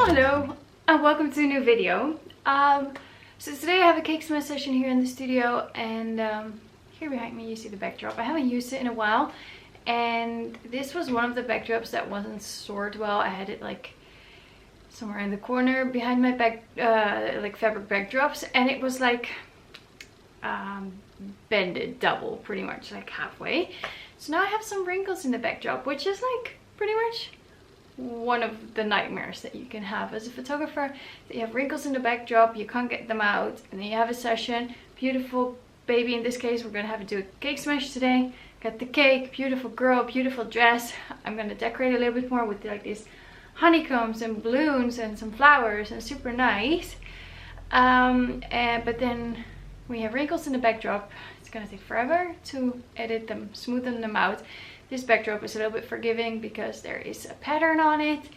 Hello and welcome to a new video. So today I have a cake smash session here in the studio, and here behind me you see the backdrop. I haven't used it in a while, and this was one of the backdrops that wasn't stored well. I had it like somewhere in the corner behind my back, like fabric backdrops, and it was like bended double, pretty much like halfway. So now I have some wrinkles in the backdrop, which is like pretty much one of the nightmares that you can have as a photographer, that you have wrinkles in the backdrop, you can't get them out, and then you have a session. Beautiful baby, in this case we're gonna have to do a cake smash today. Got the cake, beautiful girl, beautiful dress. I'm gonna decorate a little bit more with like these honeycombs and balloons and some flowers, and super nice. But then we have wrinkles in the backdrop. It's gonna take forever to edit them, smoothen them out. This backdrop is a little bit forgiving because there is a pattern on it,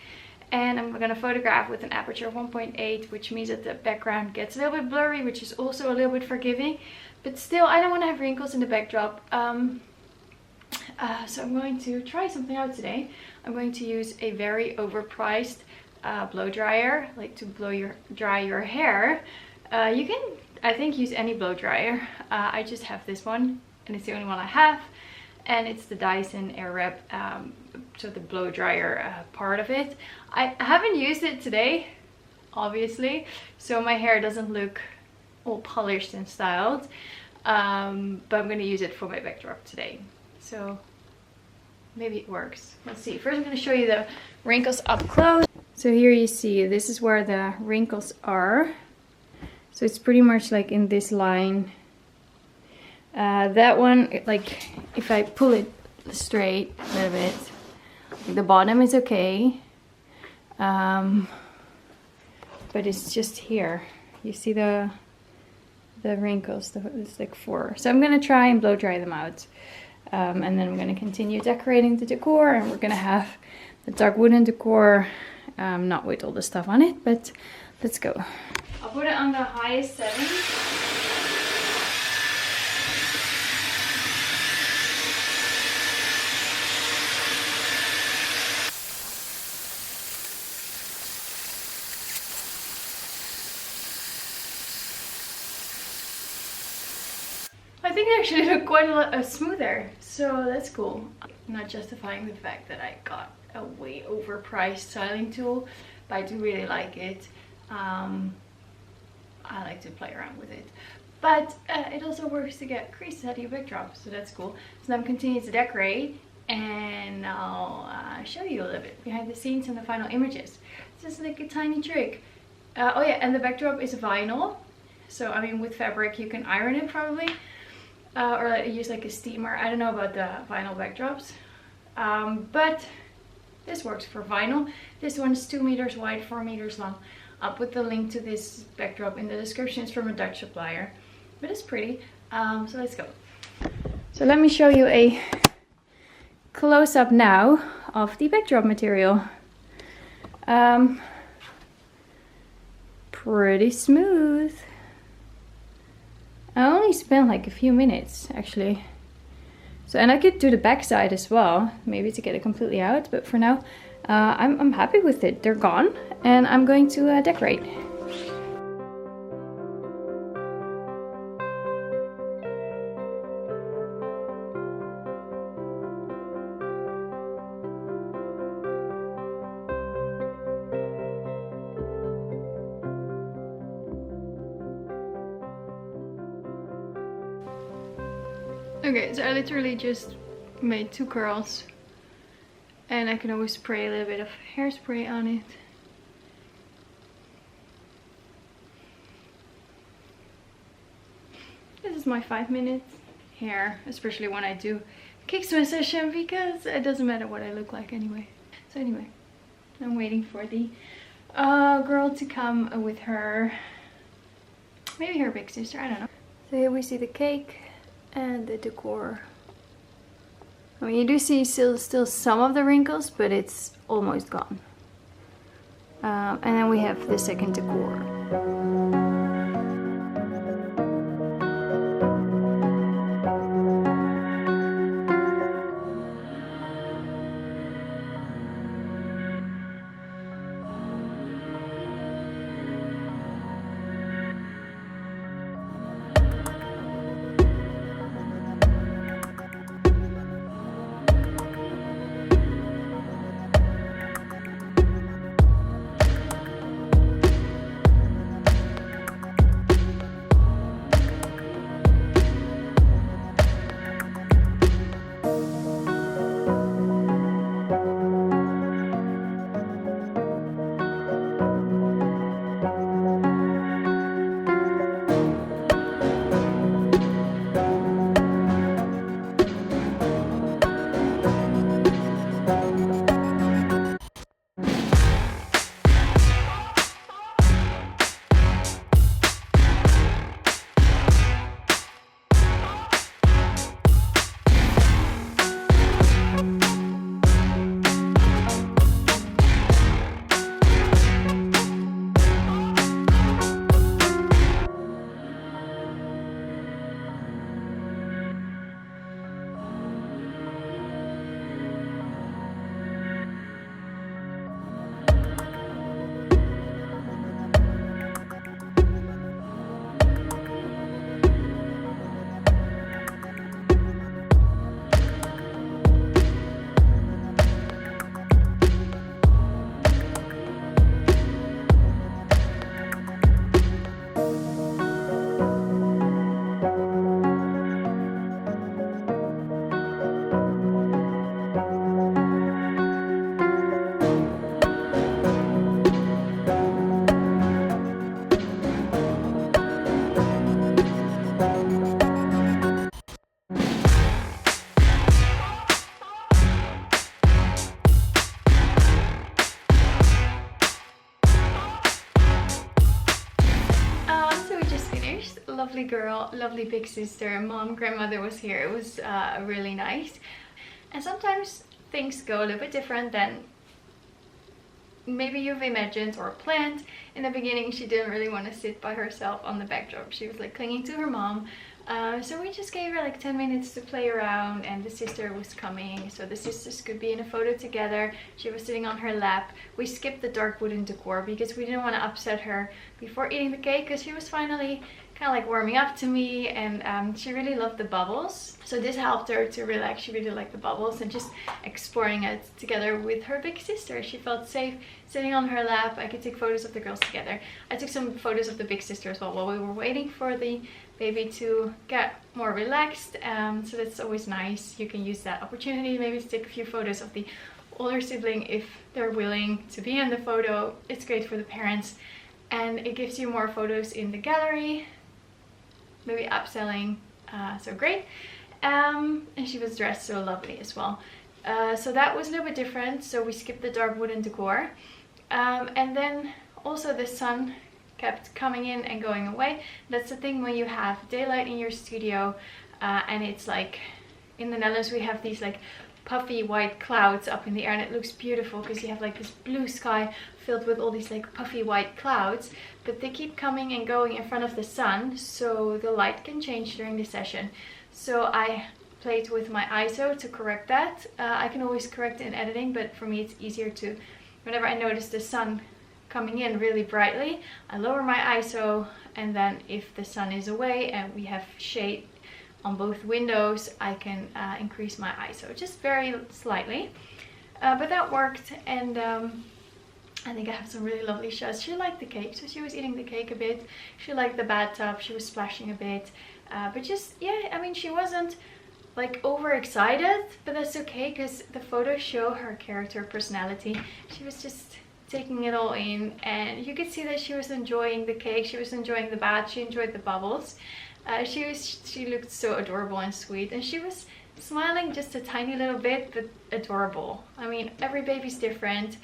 and I'm going to photograph with an aperture of 1.8, which means that the background gets a little bit blurry, which is also a little bit forgiving. But still, I don't want to have wrinkles in the backdrop. So I'm going to try something out today. I'm going to use a very overpriced blow dryer, like to dry your hair. You can, I think, use any blow dryer. I just have this one, and it's the only one I have. And it's the Dyson Airwrap, so the blow dryer part of it. I haven't used it today, obviously, so my hair doesn't look all polished and styled. But I'm going to use it for my backdrop today, so maybe it works. Let's see. First I'm going to show you the wrinkles up close. So here you see, this is where the wrinkles are. So it's pretty much like in this line. That one, like if I pull it straight a little bit, the bottom is okay, but it's just here. You see the wrinkles, it's like 4. So I'm gonna try and blow dry them out, and then I'm gonna continue decorating the decor, and we're gonna have the dark wooden decor, not with all the stuff on it, but let's go. I'll put it on the highest setting. I think it actually looked quite a lot smoother, so that's cool. I'm not justifying the fact that I got a way overpriced styling tool, but I do really like it. I like to play around with it, but it also works to get creases out of your backdrop, so that's cool. So now I'm continuing to decorate, and I'll show you a little bit behind the scenes and the final images. It's just like a tiny trick. Oh yeah, and the backdrop is vinyl, so I mean with fabric you can iron it probably. Or use like a steamer. I don't know about the vinyl backdrops, but this works for vinyl. This one's 2 meters wide, 4 meters long. I'll put the link to this backdrop in the description. It's from a Dutch supplier, but it's pretty. So let's go. So let me show you a close-up now of the backdrop material. Pretty smooth. I only spent like a few minutes actually. So, and I could do the back side as well, maybe to get it completely out, but for now I'm happy with it. They're gone, and I'm going to decorate. Okay, so I literally just made 2 curls, and I can always spray a little bit of hairspray on it. This is my 5-minute hair, especially when I do cake smash session, because it doesn't matter what I look like anyway. So anyway, I'm waiting for the girl to come with her, maybe her big sister, I don't know. So here we see the cake and the decor. I mean, you do see still some of the wrinkles, but it's almost gone. And then we have the second decor. lovely girl, lovely big sister, mom, grandmother was here. It was really nice. And sometimes things go a little bit different than maybe you've imagined or planned. In the beginning, she didn't really want to sit by herself on the backdrop. She was like clinging to her mom. So we just gave her like 10 minutes to play around, and the sister was coming, so the sisters could be in a photo together. She was sitting on her lap. We skipped the dark wooden decor because we didn't want to upset her before eating the cake, because she was finally kind of like warming up to me, and she really loved the bubbles. So this helped her to relax. She really liked the bubbles and just exploring it together with her big sister. She felt safe sitting on her lap. I could take photos of the girls together. I took some photos of the big sister as well while we were waiting for the baby to get more relaxed. So that's always nice. You can use that opportunity maybe to take a few photos of the older sibling if they're willing to be in the photo. It's great for the parents, and it gives you more photos in the gallery, maybe upselling. So great. And she was dressed so lovely as well. So that was a little bit different. So we skipped the dark wooden decor, and then also the sun kept coming in and going away. That's the thing when you have daylight in your studio, and it's like in the Netherlands we have these like puffy white clouds up in the air, and it looks beautiful because you have like this blue sky filled with all these like puffy white clouds, but they keep coming and going in front of the sun, so the light can change during the session. So I played with my ISO to correct that. I can always correct it in editing, but for me it's easier to, whenever I notice the sun coming in really brightly, I lower my ISO, and then if the sun is away and we have shade on both windows, I can increase my ISO just very slightly. But that worked, and I think I have some really lovely shots. She liked the cake, so she was eating the cake a bit. She liked the bathtub, she was splashing a bit, but just, yeah, I mean, she wasn't like overexcited, but that's okay because the photos show her character, personality. She was just taking it all in, and you could see that she was enjoying the cake, she was enjoying the bath, she enjoyed the bubbles. She looked so adorable and sweet, and she was smiling just a tiny little bit, but adorable. I mean, every baby's different,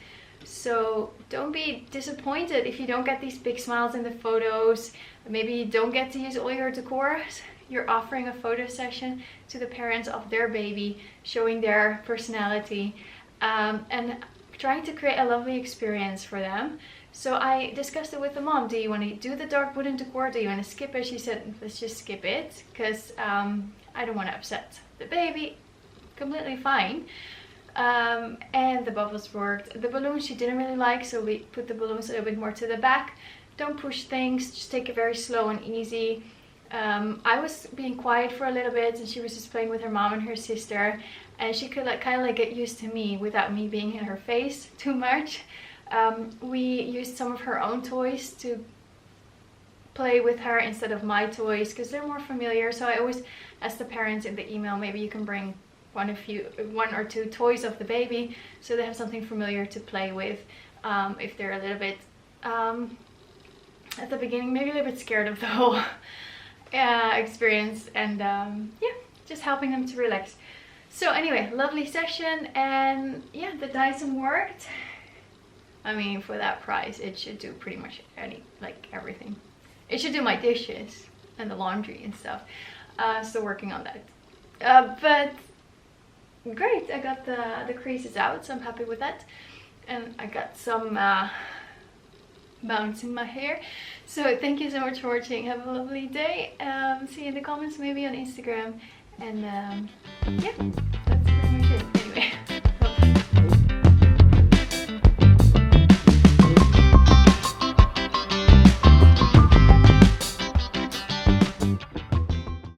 so don't be disappointed if you don't get these big smiles in the photos. Maybe you don't get to use all your decor. You're offering a photo session to the parents of their baby, showing their personality, and trying to create a lovely experience for them. So I discussed it with the mom. Do you want to do the dark wooden decor? Do you want to skip it? She said, let's just skip it, because I don't want to upset the baby. Completely fine. And the bubbles worked. The balloons she didn't really like, so we put the balloons a little bit more to the back. Don't push things, just take it very slow and easy. I was being quiet for a little bit, and she was just playing with her mom and her sister, and she could like kind of like get used to me without me being in her face too much. We used some of her own toys to play with her instead of my toys because they're more familiar. So I always ask the parents in the email, maybe you can bring one or two toys of the baby so they have something familiar to play with, if they're a little bit at the beginning maybe a little bit scared of the whole experience, and yeah, just helping them to relax. So anyway, lovely session, and yeah, the Dyson worked. I mean, for that price it should do pretty much everything. It should do my dishes and the laundry and stuff. Still working on that, but great. I got the creases out, so I'm happy with that, and I got some bounce in my hair. So thank you so much for watching. Have a lovely day. See you in the comments, maybe on Instagram, and yeah.